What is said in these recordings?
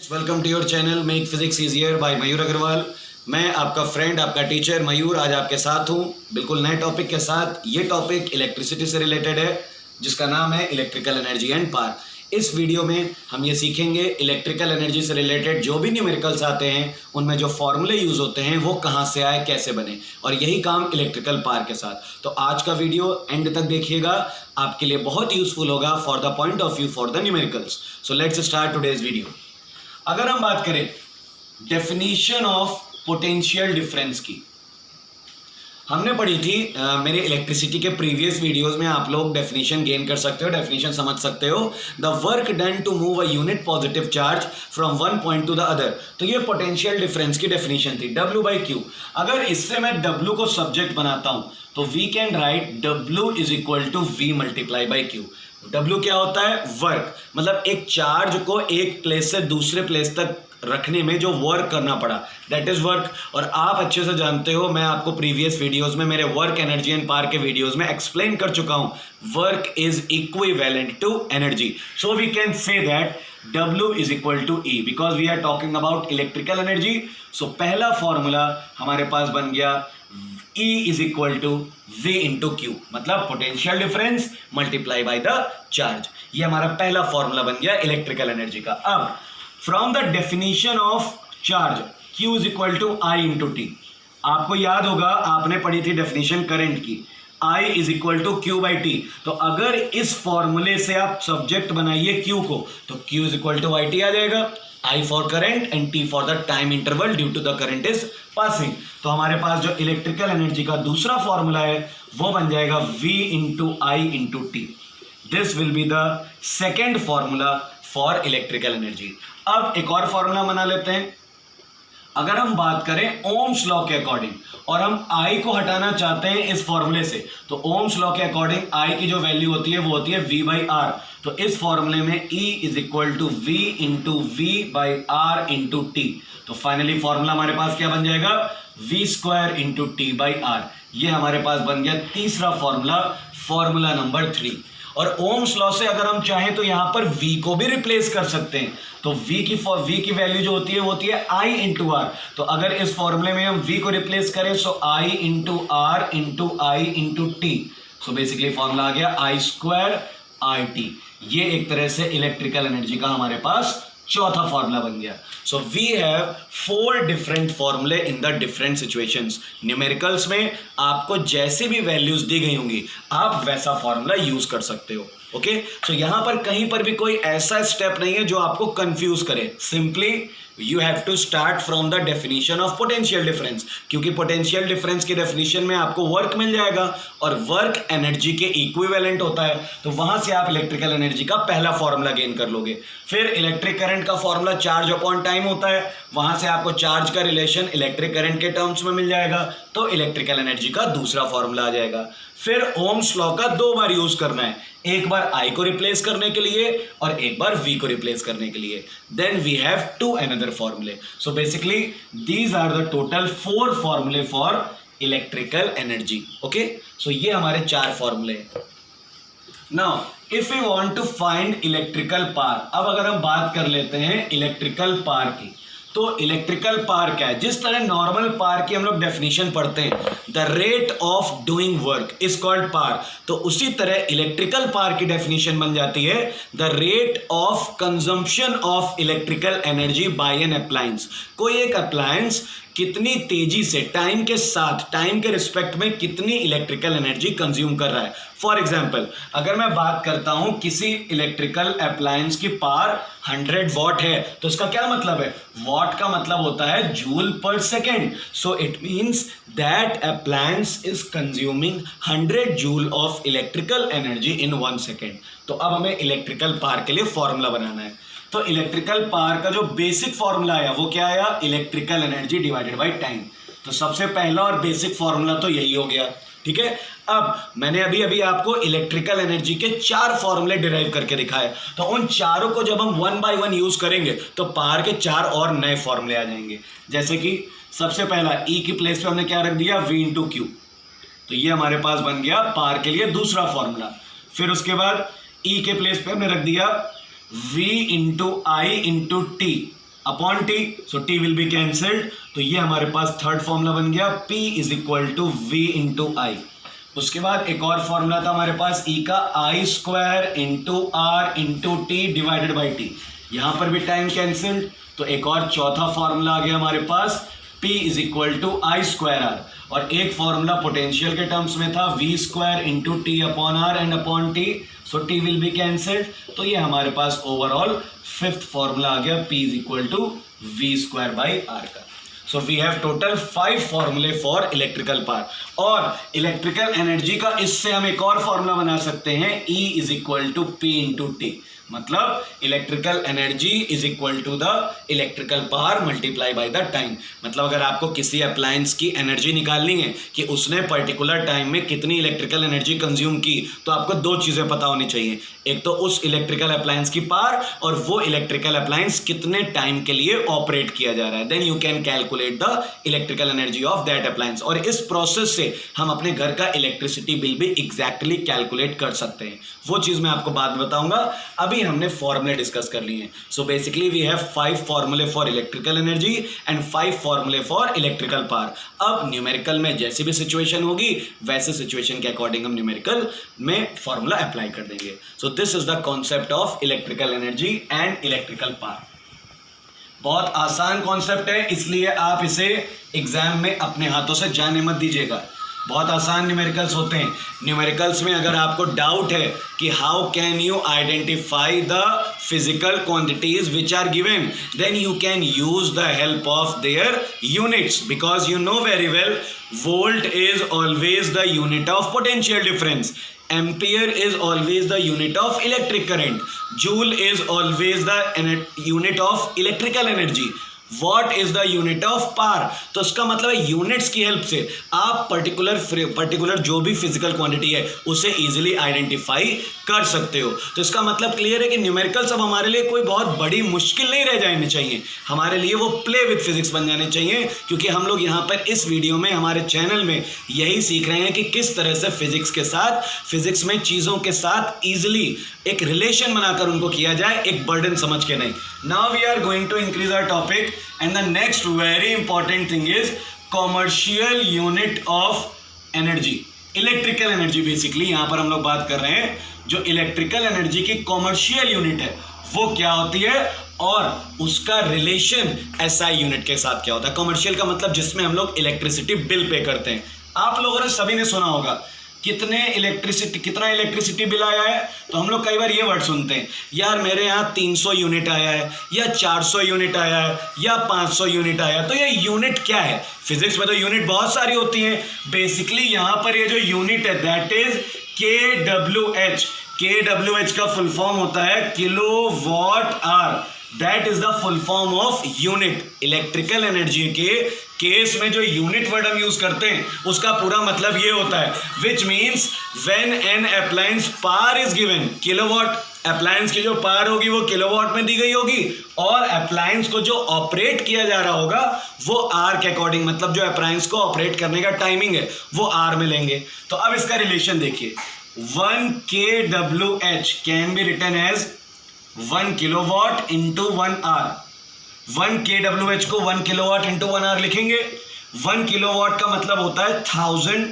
Welcome to your channel make physics easier by Mayur Agrawal. मैं आपका friend, आपका टीचर मयूर आज आपके साथ हूँ बिल्कुल नए टॉपिक के साथ। ये टॉपिक इलेक्ट्रिसिटी से रिलेटेड है जिसका नाम है इलेक्ट्रिकल एनर्जी एंड पावर। इस वीडियो में हम ये सीखेंगे इलेक्ट्रिकल एनर्जी से रिलेटेड जो भी न्यूमेरिकल्स आते हैं उनमें जो फॉर्मूले यूज़ होते हैं वो कहाँ से आए, कैसे बने, और यही काम इलेक्ट्रिकल पावर के साथ। तो आज का वीडियो एंड तक देखिएगा, आपके लिए बहुत यूजफुल होगा for the point of view for the numericals. So let's start today's video. अगर हम बात करें डेफिनेशन ऑफ पोटेंशियल डिफरेंस की, हमने पढ़ी थी मेरे इलेक्ट्रिसिटी के प्रीवियस वीडियोस में। आप लोग डेफिनेशन गेन कर सकते हो, डेफिनेशन समझ सकते हो। The work done to move a unit positive charge from one point to the other. तो ये पोटेंशियल डिफरेंस की डेफिनेशन थी, W बाई क्यू। अगर इससे मैं W को सब्जेक्ट बनाता हूं तो we can write W is equal to V multiply by Q. W क्या होता है? वर्क, मतलब एक चार्ज को एक प्लेस से दूसरे प्लेस तक रखने में जो वर्क करना पड़ा, दैट इज वर्क। और आप अच्छे से जानते हो, मैं आपको प्रीवियस वीडियोस में, मेरे वर्क एनर्जी एंड पावर के वीडियोस में एक्सप्लेन कर चुका हूं, work is equivalent to energy. So we can say that W is equal to E because we are talking about electrical energy. So पहला formula हमारे पास बन गया E is equal to V into Q, मतलब potential difference multiply by the charge. ये हमारा पहला formula बन गया इलेक्ट्रिकल एनर्जी का। अब from the definition of charge Q is equal to I into T. आपको याद होगा, आपने पढ़ी थी डेफिनेशन करंट की, I is equal to Q by T. तो अगर इस फॉर्मूले से आप सब्जेक्ट बनाइए Q को, तो Q is equal to I T आ जाएगा। I for current and T for the time interval due to the current is passing. तो हमारे पास जो इलेक्ट्रिकल एनर्जी का दूसरा फॉर्मूला है वो बन जाएगा V into I into T. This will be the second formula for electrical energy. अब एक और फॉर्मूला बना लेते हैं। अगर हम बात करें ओम्स लॉ के अकॉर्डिंग और हम I को हटाना चाहते हैं इस फॉर्मूले से, तो ओम्स लॉ के अकॉर्डिंग I की जो वैल्यू होती है वो होती है V बाई आर। तो इस फॉर्मूले में E is equal to V into V by R into T. तो फाइनली फॉर्मूला हमारे पास क्या बन जाएगा? V square into T by R. ये हमारे पास बन गया तीसरा फॉर्मूला, फॉर्मूला नंबर 3। और ओम्स लॉ से अगर हम चाहें तो यहां पर V को भी रिप्लेस कर सकते हैं। तो V की वैल्यू जो होती है वो होती है I इंटू आर। तो अगर इस फॉर्मूले में हम V को रिप्लेस करें so I into R into I into T. So basically formula आ गया I स्क्वायर आई टी। ये एक तरह से इलेक्ट्रिकल एनर्जी का हमारे पास चौथा फॉर्मूला बन गया। सो वी हैव 4 डिफरेंट फॉर्मूले in the different situations. Numericals में आपको जैसी भी वैल्यूज दी गई होंगी आप वैसा फॉर्मूला यूज कर सकते हो। ओके, सो यहां पर कहीं पर भी कोई ऐसा स्टेप नहीं है जो आपको कंफ्यूज करे। Simply you have to start from the definition of potential difference, क्योंकि पोटेंशियल डिफरेंस की डेफिनेशन में आपको वर्क मिल जाएगा और वर्क एनर्जी के इक्विवेलेंट होता है। तो वहां से आप इलेक्ट्रिकल एनर्जी का पहला फॉर्मूला गेन कर लोगे। फिर इलेक्ट्रिक करंट का फॉर्मूला चार्ज अपॉन टाइम होता है, वहां से आपको चार्ज का रिलेशन इलेक्ट्रिक करंट के टर्म्स में मिल जाएगा, तो इलेक्ट्रिकल एनर्जी का दूसरा फॉर्मूला आ जाएगा। फिर ओम्स लॉ का 2 बार यूज करना है, एक बार I को रिप्लेस करने के लिए और एक बार V को रिप्लेस करने के लिए। देन वी हैव 2 अनदर फॉर्मूले। So basically these are the total 4 फॉर्मूले for electrical energy. Okay, so ये हमारे 4 फॉर्मूले हैं। Now if we want to find electrical power, अब अगर हम बात कर लेते हैं इलेक्ट्रिकल पावर की, तो इलेक्ट्रिकल पावर क्या है? जिस तरह नॉर्मल पावर की हम लोग डेफिनेशन पढ़ते हैं, the rate of doing work is called power, तो उसी तरह इलेक्ट्रिकल पावर की डेफिनेशन बन जाती है the rate of consumption of electrical energy by an appliance. कोई एक अप्लायंस कितनी तेजी से टाइम के साथ, टाइम के रिस्पेक्ट में कितनी इलेक्ट्रिकल एनर्जी कंज्यूम कर रहा है। फॉर एग्जाम्पल, अगर मैं बात करता हूं किसी इलेक्ट्रिकल अप्लायंस की पावर 100 वॉट है, तो इसका क्या मतलब है? वॉट का मतलब होता है जूल पर second. So it means that appliance is consuming 100 joule of electrical energy in 1 second. तो अब हमें इलेक्ट्रिकल पावर के लिए फॉर्मूला बनाना है। तो इलेक्ट्रिकल पावर का जो बेसिक फॉर्मूला आया वो क्या आया? Electrical energy divided by time. तो सबसे पहला और बेसिक फॉर्मूला तो यही हो गया, ठीक है। अब मैंने अभी आपको इलेक्ट्रिकल एनर्जी के 4 फॉर्मूले डिराइव करके दिखाए, तो उन चारों को जब हम 1 बाय 1 यूज करेंगे तो पावर के 4 और नए फॉर्मूले आ जाएंगे। जैसे कि सबसे पहला E की प्लेस पे हमने क्या रख दिया? V into Q. तो ये हमारे पास बन गया पावर के लिए दूसरा फॉर्मूला। फिर उसके बाद E के प्लेस पे हमने रख दिया V into I into T. Upon T, so T will be cancelled, तो ये हमारे पास थर्ड फॉर्मूला बन गया, P is equal to V into I. उसके बाद एक और फॉर्मूला था हमारे पास E का I square into R into T divided by T, यहां पर भी टाइम कैंसल्ड, तो एक और चौथा फॉर्मूला आ गया हमारे पास P is equal to I square R, और एक फॉर्मूला पोटेंशियल के टर्म्स में था V square into T upon R and upon T, so T will be cancelled, तो ये हमारे पास ओवरऑल फिफ्थ फॉर्मूला आ गया P is equal to V square by R का। So we have total 5 फॉर्मूले फॉर इलेक्ट्रिकल पावर, और electrical energy का इससे हम एक और फॉर्मूला बना सकते हैं, E is equal to P into T, मतलब electrical energy is equal to the electrical power multiply by the time. मतलब अगर आपको किसी अप्लायंस की एनर्जी निकालनी है कि उसने पर्टिकुलर टाइम में कितनी इलेक्ट्रिकल एनर्जी कंज्यूम की, तो आपको दो चीज़ें पता होनी चाहिए, एक तो उस इलेक्ट्रिकल अप्लायंस की पावर और वो इलेक्ट्रिकल अप्लायंस कितने टाइम के लिए ऑपरेट किया जा रहा है, then you can calculate the electrical energy of that appliance, और इस प्रोसेस से हम अपने घर का इलेक्ट्रिसिटी बिल भी एग्जैक्टली कैलकुलेट कर सकते हैं। वो चीज़ मैं आपको बाद में बताऊंगा, अभी हमने फॉर्मूले डिस्कस कर लिए हैं। सो बेसिकली वी हैव 5 फॉर्मूले फॉर इलेक्ट्रिकल एनर्जी एंड 5 फॉर्मूले फॉर इलेक्ट्रिकल पावर। अब न्यूमेरिकल में जैसी भी सिचुएशन होगी वैसे सिचुएशन के अकॉर्डिंग हम न्यूमेरिकल में फॉर्मूला अप्लाई कर देंगे। So this is the concept of electrical energy and electrical power. बहुत आसान कॉन्सेप्ट है, इसलिए आप इसे एग्जाम में अपने हाथों से जाने मत दीजिएगा। बहुत आसान न्यूमेरिकल्स होते हैं। न्यूमेरिकल्स में अगर आपको डाउट है कि how can you identify the physical quantities which are given, then you can use the help of their units, because you know very well volt is always the unit of potential difference, ampere is always the unit of electric current, joule is always the unit of electrical energy, what is the unit of power. तो इसका मतलब है units की help से आप particular जो भी physical quantity है उसे इजीली आइडेंटिफाई कर सकते हो। तो इसका मतलब क्लियर है कि न्यूमेरिकल्स अब हमारे लिए कोई बहुत बड़ी मुश्किल नहीं रह जानी चाहिए, हमारे लिए वो प्ले विद फिजिक्स बन जाने चाहिए, क्योंकि हम लोग यहाँ पर इस वीडियो में हमारे चैनल में यही सीख रहे हैं कि किस तरह से फिजिक्स में चीज़ों के साथ ईजिली एक रिलेशन बनाकर उनको किया जाए, एक बर्डन समझ के नहीं। Now we are going to increase our topic and the next very important thing is commercial unit of energy, electrical energy। Basically यहाँ पर हम लोग बात कर रहे हैं जो इलेक्ट्रिकल एनर्जी की कॉमर्शियल यूनिट है वो क्या होती है और उसका रिलेशन एसआई यूनिट के साथ क्या होता है। कॉमर्शियल का मतलब जिसमें हम लोग इलेक्ट्रिसिटी बिल पे करते हैं। आप लोगों ने सभी ने सुना होगा कितना इलेक्ट्रिसिटी बिल आया है, तो हम लोग कई बार ये वर्ड सुनते हैं, यार मेरे यहाँ 300 यूनिट आया है या 400 यूनिट आया है या 500 यूनिट आया है। तो ये यूनिट क्या है? फिजिक्स में तो यूनिट बहुत सारी होती हैं। बेसिकली यहाँ पर ये जो यूनिट है दैट इज KWH। KWH का फुल फॉर्म होता है kilo watt hour, that is the full form of unit. Electrical energy के केस में जो यूनिट वर्ड हम यूज करते हैं उसका पूरा मतलब ये होता है, which means when an appliance power is given, kilowatt appliance की जो पावर होगी वो किलोवाट में दी गई होगी, और अप्लायंस को जो ऑपरेट किया जा रहा होगा वो आर के अकॉर्डिंग, मतलब जो अप्लायंस को ऑपरेट करने का टाइमिंग है वो आर में लेंगे। तो अब इसका रिलेशन देखिए, 1 kWh can be written as 1 kilowatt into 1 hour. 1 kWh को 1 किलोवाट इंटू 1 आवर लिखेंगे। 1 किलोवाट का मतलब होता है 1000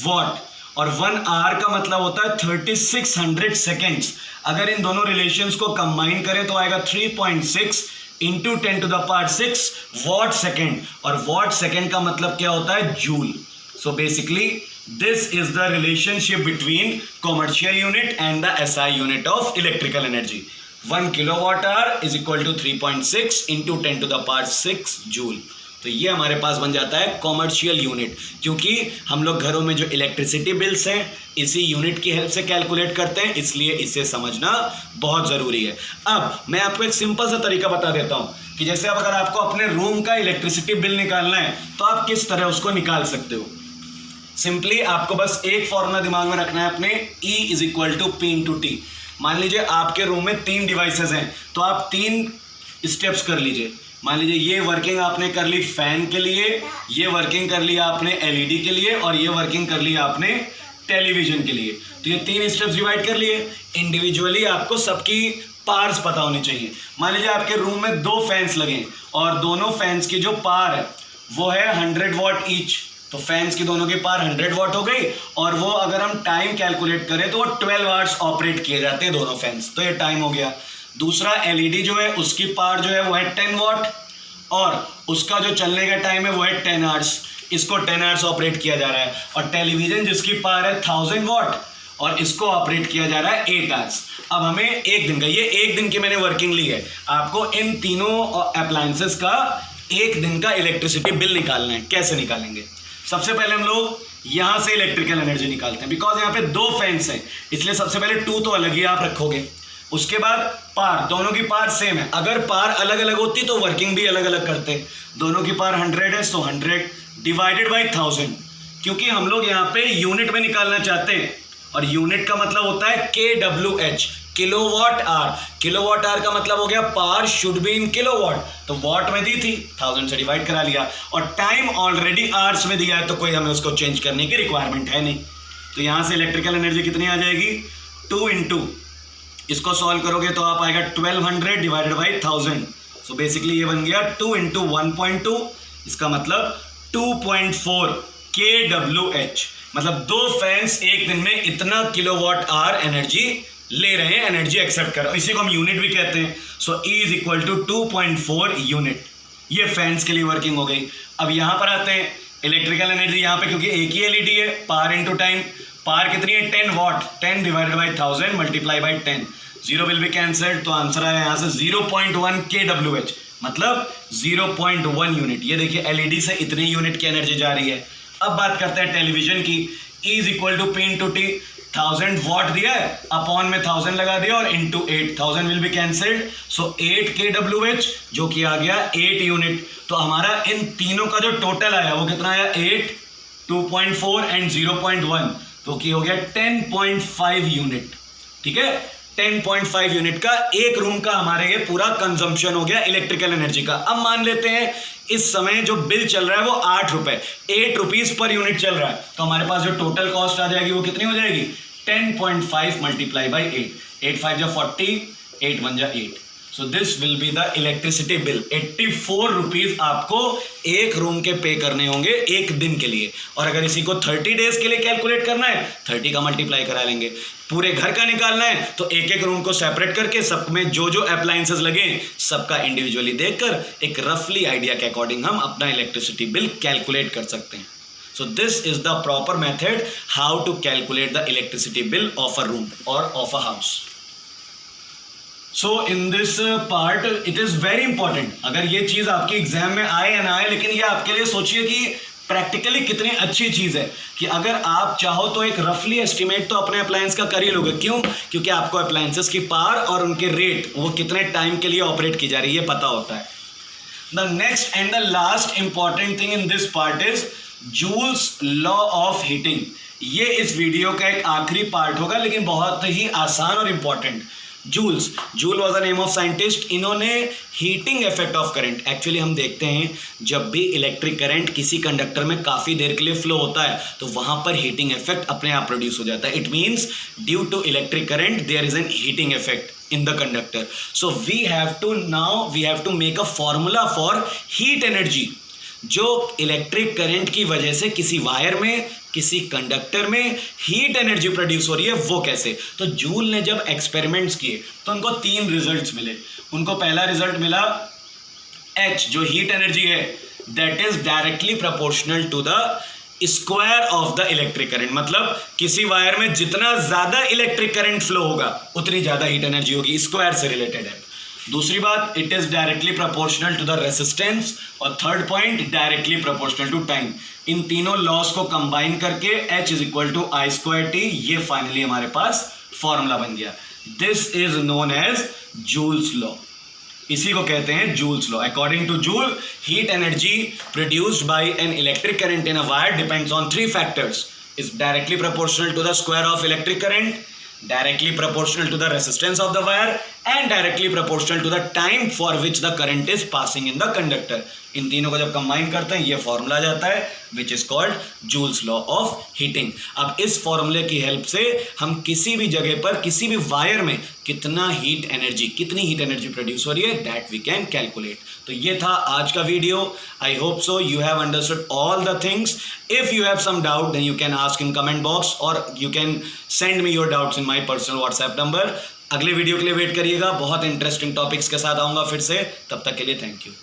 वाट और 1 आवर का मतलब होता है 3600 सेकेंड्स। अगर इन दोनों रिलेशंस को कंबाइन करें तो आएगा 3.6 into 10 to the power 6 watt second, और वॉट सेकेंड का मतलब क्या होता है? Joule. So basically this is the relationship between commercial unit and the SI unit of electrical energy. 1 kilowatt hour is equal to 3.6 into 10 to the power 6 joule. तो ये हमारे पास बन जाता है कॉमर्शियल यूनिट, क्योंकि हम लोग घरों में जो इलेक्ट्रिसिटी बिल्स हैं इसी यूनिट की हेल्प से कैलकुलेट करते हैं, इसलिए इसे समझना बहुत ज़रूरी है। अब मैं आपको एक सिंपल सा तरीका बता देता हूँ कि जैसे अब अगर आपको अपने रूम का इलेक्ट्रिसिटी बिल निकालना है तो आप किस तरह उसको निकाल सकते हो। सिंपली आपको बस एक फॉर्मूला दिमाग में रखना है अपने, E is equal to P into T. मान लीजिए आपके रूम में 3 डिवाइसेस हैं तो आप 3 स्टेप्स कर लीजिए। मान लीजिए ये वर्किंग आपने कर ली फैन के लिए, ये वर्किंग कर ली आपने LED के लिए, और ये वर्किंग कर ली आपने टेलीविजन के लिए। तो ये 3 स्टेप्स डिवाइड कर लिए। इंडिविजुअली आपको सबकी पार्स पता होनी चाहिए। मान लीजिए आपके रूम में 2 फैंस लगे और दोनों फैंस की जो पावर है वो है 100 वॉट ईच, तो फैंस की दोनों की पावर 100 वॉट हो गई और वो अगर हम टाइम कैलकुलेट करें तो वो 12 आवर्स ऑपरेट किए जाते हैं दोनों फैंस, तो ये टाइम हो गया। दूसरा एलईडी जो है उसकी पावर जो है वो है 10 वॉट और उसका जो चलने का टाइम है वो है 10 आवर्स, इसको 10 आवर्स ऑपरेट किया जा रहा है। और टेलीविजन जिसकी पावर है 1000 वॉट और इसको ऑपरेट किया जा रहा है 8 आवर्स। अब हमें एक दिन का, ये एक दिन की मैंने वर्किंग ली है, आपको इन तीनों अप्लायंसेस का एक दिन का इलेक्ट्रिसिटी बिल निकालना है। कैसे निकालेंगे? सबसे पहले हम लोग यहाँ से इलेक्ट्रिकल एनर्जी निकालते हैं, बिकॉज यहाँ पे 2 फैंस हैं इसलिए सबसे पहले 2 तो अलग ही आप रखोगे। उसके बाद पार, दोनों की पार सेम है, अगर पार अलग अलग होती तो वर्किंग भी अलग अलग करते। दोनों की पार 100 है, सो 100 डिवाइडेड बाई 1000, क्योंकि हम लोग यहाँ पे यूनिट में निकालना चाहते हैं और यूनिट का मतलब होता है KWH, kilowatt hour. Kilowatt hour का मतलब हो गया power should be in kilowatt, तो वॉट में दी थी 1000 से डिवाइड करा लिया और टाइम ऑलरेडी आवर्स में दिया है तो कोई हमें उसको चेंज करने की रिक्वायरमेंट है नहीं। तो यहाँ से इलेक्ट्रिकल एनर्जी कितनी आ जाएगी? 2 इंटू, इसको सॉल्व करोगे तो आप आएगा 1200 डिवाइडेड बाई 1000, सो बेसिकली ये बन गया 2 इंटू 1.2, इसका मतलब 2.4 KWH, मतलब 2 फैंस एक दिन में इतना किलोवाट आवर एनर्जी ले रहे हैं, एनर्जी एक्सेप्ट करो, इसी को हम यूनिट भी कहते हैं। So E is equal to 2.4 unit, ये फैंस के लिए वर्किंग हो गई। अब यहाँ पर आते हैं इलेक्ट्रिकल एनर्जी, यहाँ पे क्योंकि एक ही एलईडी है, पावर इनटू टाइम, पावर कितनी है 10 what, 10 divided by 1000 multiply by 10, 0 will be cancelled, तो आंसर आया यहाँ से 0.1 KWH, मतलब 0.1 यूनिट। ये देखिए एलईडी से इतनी यूनिट की एनर्जी जा रही है। अब बात करते हैं टेलीविजन की। E is equal to P into T, 1000 watt दिया है, अपॉन में 1000 लगा दिया और into 8, 1000 will be cancelled, so 8 KWH जो कि आ गया 8 यूनिट। तो हमारा इन तीनों का जो टोटल आया वो कितना आया? 8, 2.4 एंड 0.1, तो कि हो गया 10.5 यूनिट। ठीक है, 10.5 यूनिट का एक रूम का हमारे ये पूरा कंजम्पशन हो गया इलेक्ट्रिकल एनर्जी का। अब मान लेते हैं इस समय जो बिल चल रहा है वो 8 रुपए, 8 रुपीज पर यूनिट चल रहा है, तो हमारे पास जो टोटल कॉस्ट आ जाएगी वो कितनी हो जाएगी? 10.5 मल्टीप्लाई बाई 8, 8 5 जा 40, 8 1 जा 8, so this will be the electricity bill. 84 rupees आपको एक रूम के पे करने होंगे एक दिन के लिए, और अगर इसी को 30 डेज के लिए कैलकुलेट करना है 30 का मल्टीप्लाई करा लेंगे। पूरे घर का निकालना है तो एक एक रूम को सेपरेट करके सब में जो जो अप्लायंसेस लगे सबका इंडिविजुअली देखकर एक रफली आइडिया के अकॉर्डिंग हम अपना इलेक्ट्रिसिटी बिल कैलकुलेट कर सकते हैं। So this is the proper method how to calculate the electricity bill of a room or of a house. So in this part it is very important, अगर ये चीज़ आपके exam में आए या ना आए, लेकिन ये आपके लिए सोचिए कि प्रैक्टिकली कितनी अच्छी चीज़ है कि अगर आप चाहो तो एक रफली एस्टिमेट तो अपने अप्लायंस का कर ही लोगे। क्यों? क्योंकि आपको अप्लायंसेस की पावर और उनके रेट वो कितने टाइम के लिए ऑपरेट की जा रही है ये पता होता है। The next and the last important thing in this part is joules law of heating. ये इस वीडियो का एक आखिरी पार्ट होगा लेकिन बहुत ही आसान और important. Joule was the name of scientist. इन्होंने heating effect of current, actually हम देखते हैं जब भी इलेक्ट्रिक करंट किसी कंडक्टर में काफ़ी देर के लिए फ्लो होता है तो वहाँ पर हीटिंग इफेक्ट अपने आप प्रोड्यूस हो जाता है। It means due to electric current there is an heating effect in the conductor. So we have to make a formula for heat energy जो इलेक्ट्रिक करंट की वजह से किसी वायर में किसी कंडक्टर में हीट एनर्जी प्रोड्यूस हो रही है वो कैसे। तो जूल ने जब एक्सपेरिमेंट्स किए तो उनको 3 रिजल्ट्स मिले। उनको पहला रिजल्ट मिला H जो हीट एनर्जी है that is directly proportional to the square of the electric current, मतलब किसी वायर में जितना ज्यादा इलेक्ट्रिक करंट फ्लो होगा उतनी ज्यादा हीट एनर्जी होगी, स्क्वायर से रिलेटेड है। दूसरी बात it is directly proportional to the resistance, और third point directly proportional to time. इन तीनों लॉस को कंबाइन करके H is equal to I square T, ये फाइनली हमारे पास फॉर्मूला बन गया। This is known as Joule's law, इसी को कहते हैं Joule's law. According to Joule heat energy produced by an electric current in a wire depends on 3 factors, is directly proportional to the square of electric current, directly proportional to the resistance of the wire and directly proportional to the time for which the current is passing in the conductor. इन तीनों को जब combine करते हैं ये formula जाता है which is called joules law of heating. अब इस फॉर्मूले की हेल्प से हम किसी भी जगह पर किसी भी वायर में कितनी हीट एनर्जी प्रोड्यूस हो रही है दैट वी कैन कैलकुलेट। तो ये था आज का video. I hope so you have understood all the things. If you have some doubt then you can ask in comment box और you can send me your doubts in my personal WhatsApp number. अगले video के लिए wait करिएगा, बहुत interesting topics के साथ आऊंगा फिर से। तब तक के लिए थैंक यू।